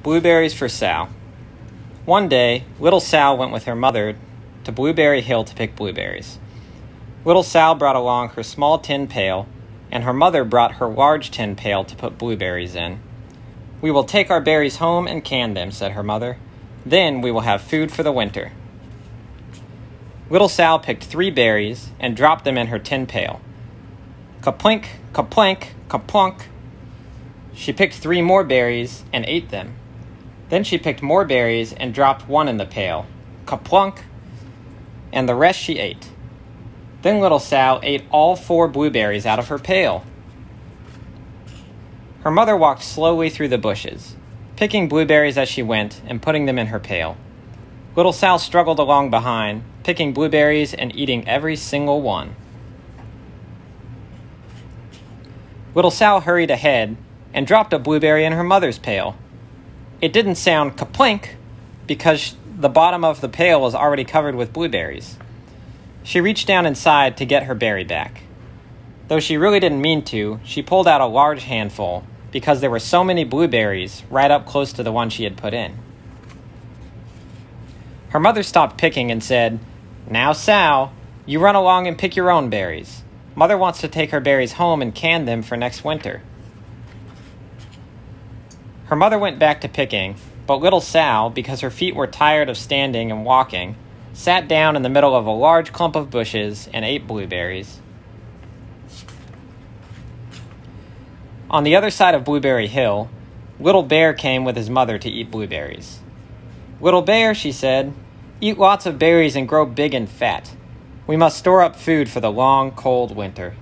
Blueberries for Sal. One day, little Sal went with her mother to Blueberry Hill to pick blueberries. Little Sal brought along her small tin pail, and her mother brought her large tin pail to put blueberries in. "We will take our berries home and can them," said her mother. "Then we will have food for the winter." Little Sal picked 3 berries and dropped them in her tin pail. Kaplink, kaplank, kaplunk. She picked 3 more berries and ate them. Then she picked more berries and dropped 1 in the pail. Kaplunk. And the rest she ate. Then little Sal ate all 4 blueberries out of her pail. Her mother walked slowly through the bushes, picking blueberries as she went and putting them in her pail. Little Sal struggled along behind, picking blueberries and eating every single one. Little Sal hurried ahead and dropped a blueberry in her mother's pail. It didn't sound kaplink because the bottom of the pail was already covered with blueberries. She reached down inside to get her berry back. Though she really didn't mean to, she pulled out a large handful because there were so many blueberries right up close to the one she had put in. Her mother stopped picking and said, "Now, Sal, you run along and pick your own berries. Mother wants to take her berries home and can them for next winter." Her mother went back to picking, but little Sal, because her feet were tired of standing and walking, sat down in the middle of a large clump of bushes and ate blueberries. On the other side of Blueberry Hill, Little Bear came with his mother to eat blueberries. "Little Bear," she said, "eat lots of berries and grow big and fat. We must store up food for the long, cold winter."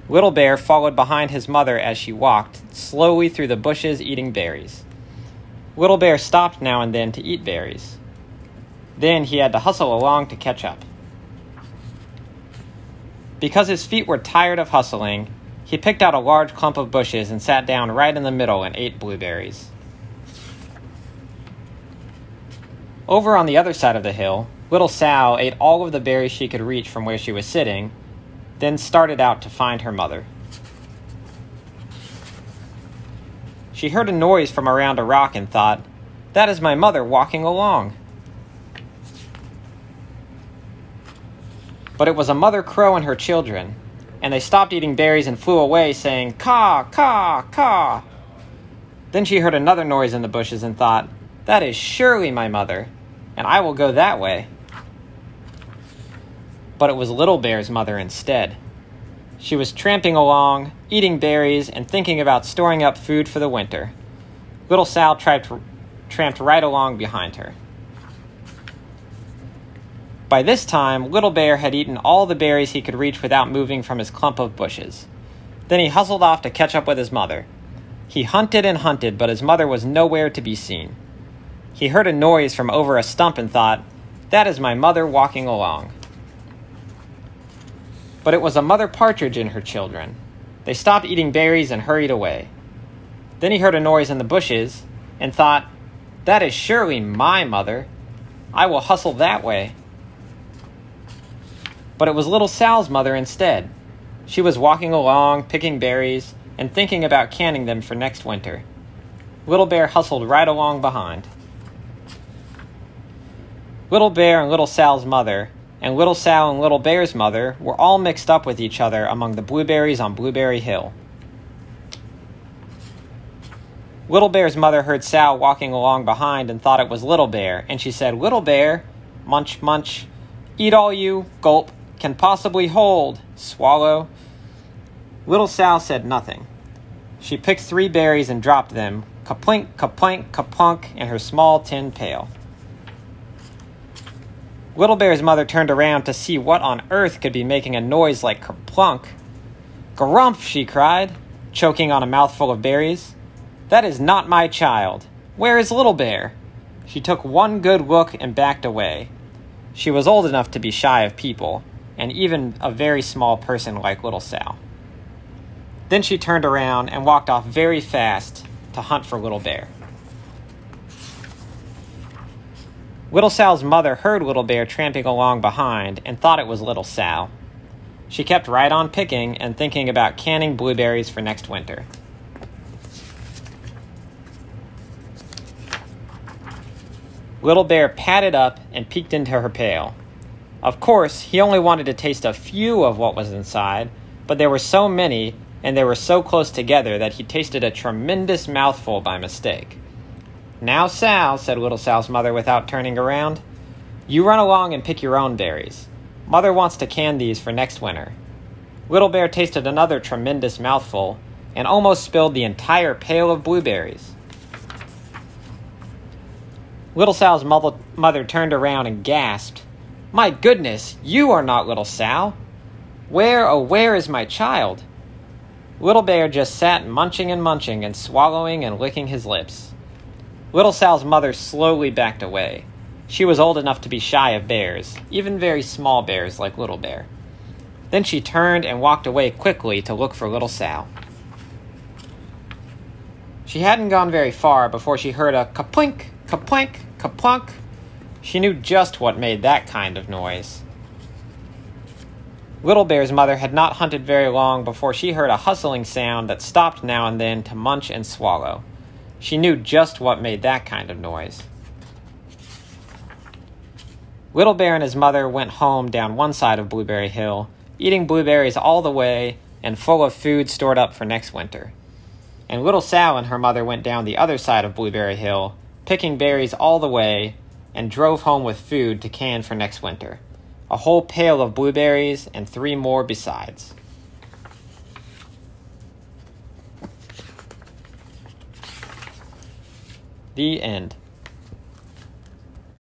Little Bear followed behind his mother as she walked slowly through the bushes eating berries. Little Bear stopped now and then to eat berries. Then he had to hustle along to catch up. Because his feet were tired of hustling, he picked out a large clump of bushes and sat down right in the middle and ate blueberries. Over on the other side of the hill, little Sal ate all of the berries she could reach from where she was sitting, then started out to find her mother. She heard a noise from around a rock and thought, "That is my mother walking along." But it was a mother crow and her children, and they stopped eating berries and flew away, saying, "Caw, caw, caw." Then she heard another noise in the bushes and thought, "That is surely my mother, and I will go that way." But it was Little Bear's mother instead. She was tramping along, eating berries, and thinking about storing up food for the winter. Little Sal tramped right along behind her. By this time, Little Bear had eaten all the berries he could reach without moving from his clump of bushes. Then he hustled off to catch up with his mother. He hunted and hunted, but his mother was nowhere to be seen. He heard a noise from over a stump and thought, "That is my mother walking along." But it was a mother partridge and her children. They stopped eating berries and hurried away. Then he heard a noise in the bushes and thought, "That is surely my mother. I will hustle that way." But it was little Sal's mother instead. She was walking along, picking berries, and thinking about canning them for next winter. Little Bear hustled right along behind. Little Bear and little Sal's mother, and little Sal and Little Bear's mother were all mixed up with each other among the blueberries on Blueberry Hill. Little Bear's mother heard Sal walking along behind and thought it was Little Bear, and she said, "Little Bear, munch, munch, eat all you, gulp, can possibly hold, swallow." Little Sal said nothing. She picked 3 berries and dropped them, kaplink, kaplank, kaplunk, in her small tin pail. Little Bear's mother turned around to see what on earth could be making a noise like kerplunk. "Grumph!" she cried, choking on a mouthful of berries. "That is not my child. Where is Little Bear?" She took one good look and backed away. She was old enough to be shy of people, and even a very small person like little Sal. Then she turned around and walked off very fast to hunt for Little Bear. Little Sal's mother heard Little Bear tramping along behind and thought it was little Sal. She kept right on picking and thinking about canning blueberries for next winter. Little Bear padded up and peeked into her pail. Of course, he only wanted to taste a few of what was inside, but there were so many, and they were so close together that he tasted a tremendous mouthful by mistake. "Now, Sal," said Little Sal's mother without turning around, "you run along and pick your own berries. Mother wants to can these for next winter." Little Bear tasted another tremendous mouthful and almost spilled the entire pail of blueberries. Little Sal's mother turned around and gasped, "My goodness, you are not Little Sal! Where, oh where is my child?" Little Bear just sat munching and swallowing and licking his lips. Little Sal's mother slowly backed away. She was old enough to be shy of bears, even very small bears like Little Bear. Then she turned and walked away quickly to look for Little Sal. She hadn't gone very far before she heard a kaplink, kaplink, kaplunk. She knew just what made that kind of noise. Little Bear's mother had not hunted very long before she heard a hustling sound that stopped now and then to munch and swallow. She knew just what made that kind of noise. Little Bear and his mother went home down one side of Blueberry Hill, eating blueberries all the way and full of food stored up for next winter. And Little Sal and her mother went down the other side of Blueberry Hill, picking berries all the way, and drove home with food to can for next winter. A whole pail of blueberries and 3 more besides. The end.